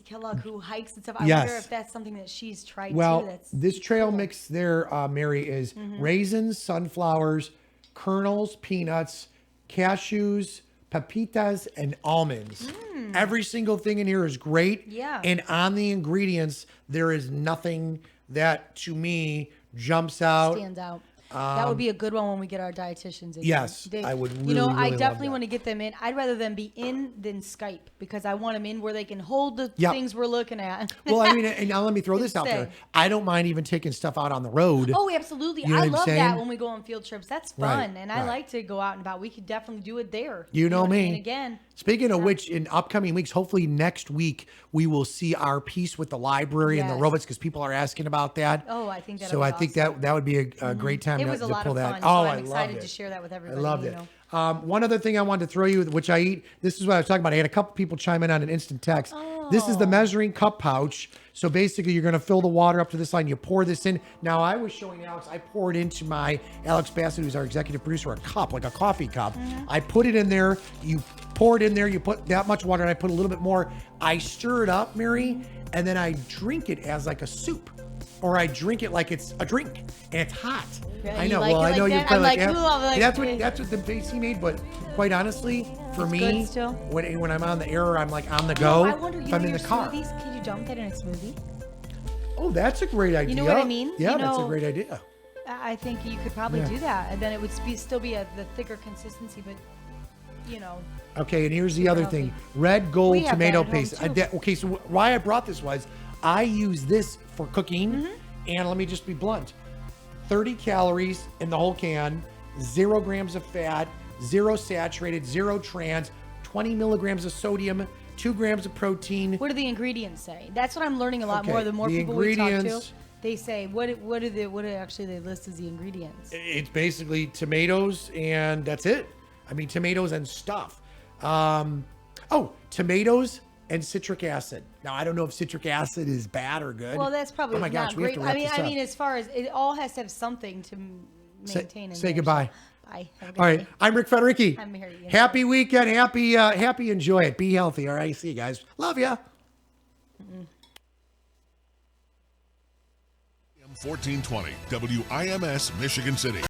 Kellogg, who hikes and stuff, I wonder if that's something that she's tried too. Well, this trail mix there, Mary, is raisins, sunflowers, kernels, peanuts, cashews, pepitas, and almonds. Every single thing in here is great. Yeah. And on the ingredients, there is nothing that, to me, jumps out. Stands out. That would be a good one when we get our dietitians in. Yes, I would really, I really definitely love want to get them in. I'd rather them be in than Skype because I want them in where they can hold the things we're looking at. Well, I mean, and now let me throw this out there. I don't mind even taking stuff out on the road. Oh, absolutely. You know I love saying? that when we go on field trips. That's fun. And I right. like to go out and about. We could definitely do it there. You know me. And again. Speaking of which, in upcoming weeks, hopefully next week, we will see our piece with the library and the robots because people are asking about that. Oh, I think that. So I think that would be a great time to pull that. It was a lot of fun. Oh, so I I'm excited loved to it. share that with everybody. I loved it. One other thing I wanted to throw you, which I eat. This is what I was talking about. I had a couple people chime in on an instant text. This is the measuring cup pouch. So basically, you're going to fill the water up to this line. You pour this in. Now, I was showing Alex. I poured into my Alex Bassett, who's our executive producer, a cup, like a coffee cup. I put it in there. You pour it in there. You put that much water, and I put a little bit more. I stir it up, Mary, and then I drink it as like a soup. Or I drink it like it's a drink, and it's hot. Yeah, I know. Like well, I know you're I'm like, that's what the base he made. But quite honestly, for it's me, good still? when I'm on the air, or I'm like on the go. I wonder, if I'm in the car. Smoothies, can you dunk that in a smoothie? Oh, that's a great idea. You know what I mean? Yeah, that's a great idea. I think you could probably do that, and then it would still be the thicker consistency, but Okay, and here's the other thing: red gold We have tomato that at home, paste. Okay, so why I brought this was I use this for cooking, and let me just be blunt: 30 calories in the whole can, 0 grams of fat, 0 saturated, 0 trans, 20 milligrams of sodium, 2 grams of protein. What do the ingredients say? That's what I'm learning a lot more. The more people we talk to, they say what actually they list as the ingredients. It's basically tomatoes, and that's it. I mean, tomatoes and stuff. Tomatoes and citric acid. Now, I don't know if citric acid is bad or good. Well, that's probably not great. I mean, as far as it all has to have something to maintain. Say goodbye. Bye. All right. I'm Rick Federicki. I'm Mary. Happy weekend. Happy. Enjoy it. Be healthy. All right. See you guys. Love ya. 1420 WIMS Michigan City.